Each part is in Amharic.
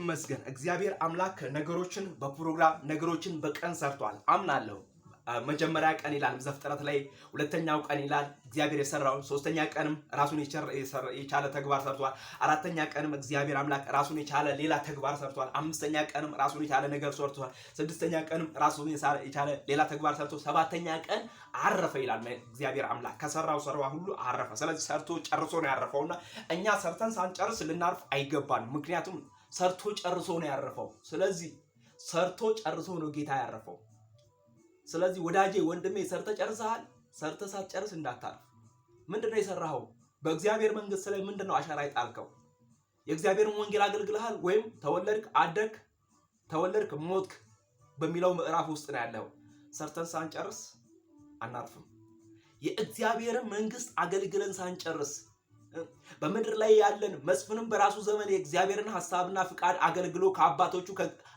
ይመስገን። እግዚአብሔር አምላክ ነገሮችን በፕሮግራም ነገሮችን በቀን ሰርቷል አምናለሁ። መጀመሪያ ቀን ይላል ዘፍጥረት ላይ፣ ሁለተኛው ቀን ይላል እግዚአብሔር የሰራው፣ ሶስተኛ ቀንም ራሱን የቻለ ተግባር ሰርቷል። አራተኛ ቀንም እግዚአብሔር አምላክ ራሱን የቻለ ሌላ ተግባር ሰርቷል። አምስተኛ ቀንም ራሱን የቻለ ነገር ሰርቷል። ስድስተኛ ቀንም ራሱን የቻለ ሌላ ተግባር ሰርቶ ሰባተኛ ቀን አረፈ ይላል እግዚአብሔር አምላክ። ከሰራው ስራ ሁሉ አረፈ። ስለዚህ ሰርቶ ጨርሶ ነው ያረፈውና እኛ ሰርተን ሳንጨርስ ልናርፍ አይገባንም። ምክንያቱም ሰርቶ ጨርሶ ነው ያረፈው። ስለዚህ ሰርቶ ጨርሶ ነው ጌታ ያረፈው። ስለዚህ ወዳጄ ወንድሜ ሰርተ ጨርሰሃል። ሰርተ ሳትጨርስ እንዳታርፍ። ምንድነው የሰራኸው? በእግዚአብሔር መንግስት ላይ ምንድነው አሻራ የጣልከው? የእግዚአብሔርን ወንጌል አገልግለሃል ወይም ተወለድክ፣ አደግክ፣ ተወለድክ፣ ሞትክ በሚለው ምዕራፍ ውስጥ ነው ያለው። ሰርተን ሳንጨርስ አናርፍም። የእግዚአብሔርን መንግስት አገልግለን ሳንጨርስ በምድር ላይ ያለን መስፍንም በራሱ ዘመን የእግዚአብሔርን ሐሳብና ፍቃድ አገልግሎ ከአባቶቹ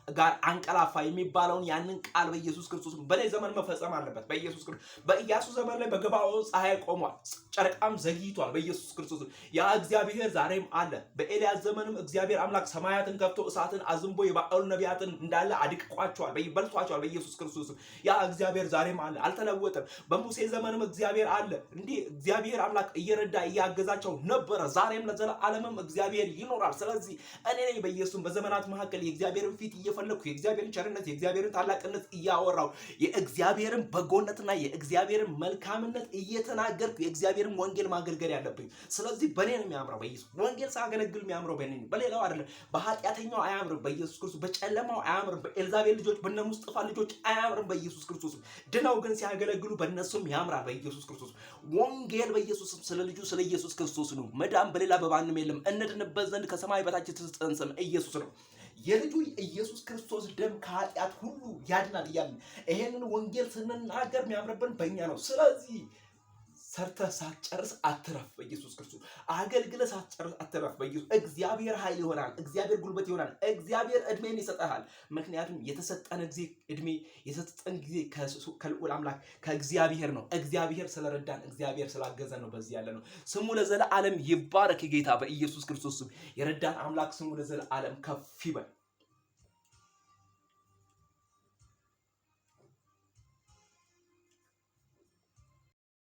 ጋር አንቀላፋ የሚባለውን ያንን ቃል በኢየሱስ ክርስቶስ በኔ ዘመን መፈጸም አለበት። በኢየሱስ ክርስቶስ በኢያሱ ዘመን ላይ በገባዖን ፀሐይ ቆሟል፣ ጨረቃም ዘግይቷል። በኢየሱስ ክርስቶስ ያ እግዚአብሔር ዛሬም አለ። በኤልያስ ዘመንም እግዚአብሔር አምላክ ሰማያትን ከፍቶ እሳትን አዝንቦ የባዕሉ ነቢያትን እንዳለ አድቅቋቸዋል፣ በልቷቸዋል። በኢየሱስ ክርስቶስ ያ እግዚአብሔር ዛሬም አለ፣ አልተለወጠም። በሙሴ ዘመንም እግዚአብሔር አለ። እንዲህ እግዚአብሔር አምላክ እየረዳ እያገዛቸው ነበረ። ዛሬም ለዘላለምም እግዚአብሔር ይኖራል። ስለዚህ እኔ ነኝ በኢየሱስ በዘመናት መካከል የእግዚአብሔርን ፊት እየፈለኩ የእግዚአብሔርን ቸርነት የእግዚአብሔርን ታላቅነት እያወራው የእግዚአብሔርን በጎነትና የእግዚአብሔርን መልካምነት እየተናገርኩ የእግዚአብሔርን ወንጌል ማገልገል ያለብኝ። ስለዚህ በኔ ነው የሚያምረው። በኢየሱስ ወንጌል ሳገለግል የሚያምረው በኔ ነው፣ በሌላው አይደለም። በኃጢአተኛው አያምርም በኢየሱስ ክርስቶስ፣ በጨለማው አያምርም፣ በኤልዛቤል ልጆች በእነ ሙስጠፋ ልጆች አያምርም በኢየሱስ ክርስቶስ። ድነው ግን ሲያገለግሉ በእነሱም ያምራል በኢየሱስ ክርስቶስ። ወንጌል በኢየሱስ ስለ ልጁ ስለ ኢየሱስ ክርስቶስ ነው። መዳን በሌላ በማንም የለም። እንድንበት ዘንድ ከሰማይ በታች የተሰጠን ስም ኢየሱስ ነው። የልጁ ኢየሱስ ክርስቶስ ደም ከኃጢአት ሁሉ ያድናል እያልን ይሄንን ወንጌል ስንናገር የሚያምርብን በእኛ ነው። ስለዚህ ሰርተህ ሳትጨርስ አትረፍ በኢየሱስ ክርስቶስ። አገልግለህ ሳትጨርስ አትረፍ በኢየሱስ። እግዚአብሔር ኃይል ይሆናል፣ እግዚአብሔር ጉልበት ይሆናል፣ እግዚአብሔር እድሜን ይሰጣል። ምክንያቱም የተሰጠን ጊዜ እድሜ የተሰጠን ጊዜ ከልዑል አምላክ ከእግዚአብሔር ነው። እግዚአብሔር ስለረዳን እግዚአብሔር ስላገዘን ነው በዚህ ያለ ነው። ስሙ ለዘለዓለም ይባረክ። ጌታ በኢየሱስ ክርስቶስ ስም የረዳን አምላክ ስሙ ለዘለዓለም ከፍ ይበል።